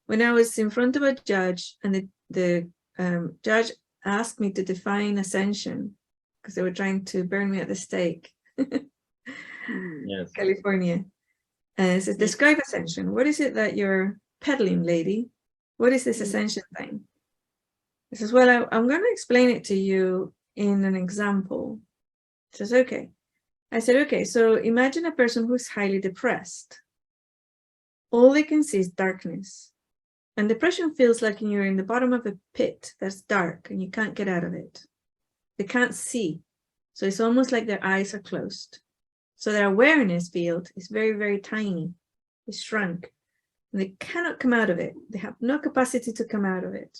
when I was in front of a judge, and the judge asked me to define ascension because they were trying to burn me at the stake. Yes. California. And it says, describe ascension. What is it that you're peddling, lady? What is this ascension thing? It says, well, I'm going to explain it to you in an example. It says, okay. I said, okay, so imagine a person who's highly depressed. All they can see is darkness. And depression feels like you're in the bottom of a pit that's dark and you can't get out of it. They can't see. So it's almost like their eyes are closed. So their awareness field is very, very tiny. It's shrunk. And they cannot come out of it. They have no capacity to come out of it.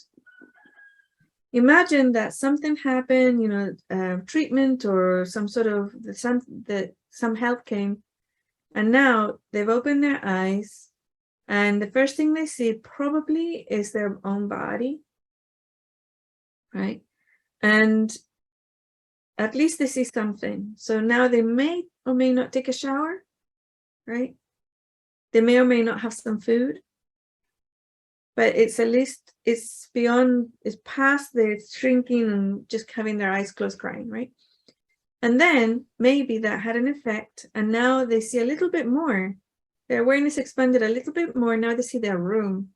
Imagine that something happened, you know, treatment or some sort of, some help came. And now they've opened their eyes. And the first thing they see probably is their own body. Right? And at least they see something. So now they may or may not take a shower, right? They may or may not have some food, but it's at least, it's beyond, it's past the shrinking and just having their eyes closed crying, right? And then maybe that had an effect, and now they see a little bit more. Their awareness expanded a little bit more. Now they see their room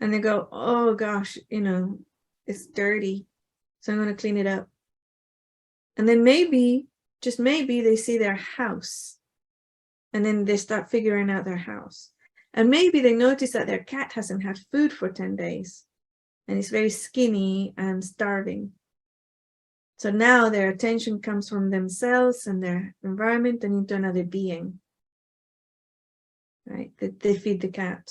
and they go, oh gosh, you know, it's dirty, so I'm going to clean it up. And then maybe, just maybe, they see their house, and then they start figuring out their house. And maybe they notice that their cat hasn't had food for 10 days and it's very skinny and starving. So now their attention comes from themselves and their environment and into another being, right? That they feed the cat.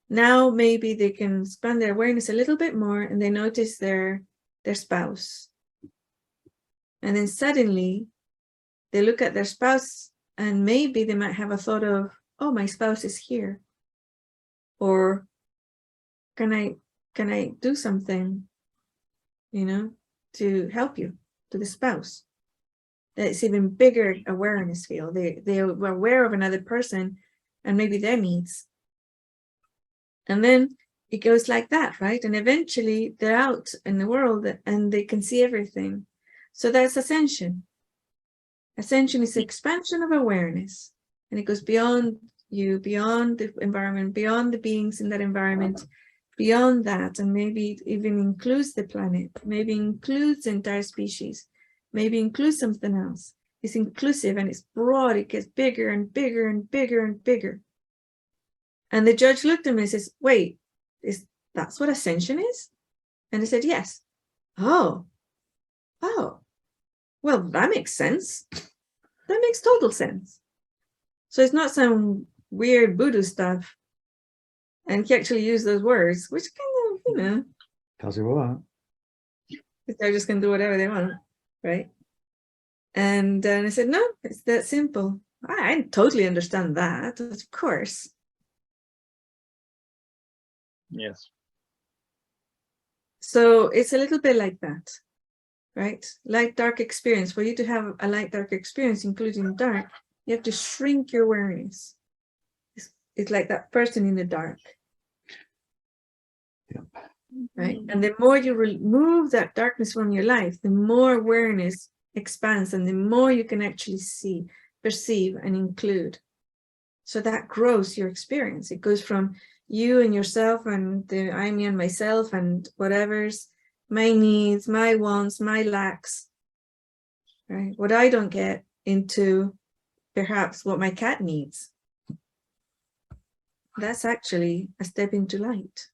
Now maybe they can expand their awareness a little bit more and they notice their spouse. And then suddenly they look at their spouse and maybe they might have a thought of, oh, my spouse is here. Or can I do something, you know, to help you, to the spouse? That's even bigger awareness field. They were aware of another person and maybe their needs. And then it goes like that, right? And eventually they're out in the world and they can see everything. So that's ascension. Ascension is the expansion of awareness, and it goes beyond you, beyond the environment, beyond the beings in that environment, beyond that, and maybe it even includes the planet, maybe includes the entire species, maybe includes something else. It's inclusive and it's broad. It gets bigger and bigger and bigger and bigger. And the judge looked at me and says, wait, that's what ascension is? And I said, yes. Oh, well, that makes sense. That makes total sense. So it's not some weird voodoo stuff. And he actually used those words, which kind of, you know. Tells you what. They're just going to do whatever they want, right? And I said, no, it's that simple. I totally understand that, of course. Yes. So it's a little bit like that, right? Light-dark experience. For you to have a light-dark experience, including dark, you have to shrink your awareness. It's like that person in the dark. Yep. Right? And the more you remove that darkness from your life, the more awareness expands and the more you can actually see, perceive, and include. So that grows your experience. It goes from you and yourself and the I, me, and myself and whatever's my needs, my wants, my lacks, right? What I don't get, into perhaps what my cat needs. That's actually a step into light.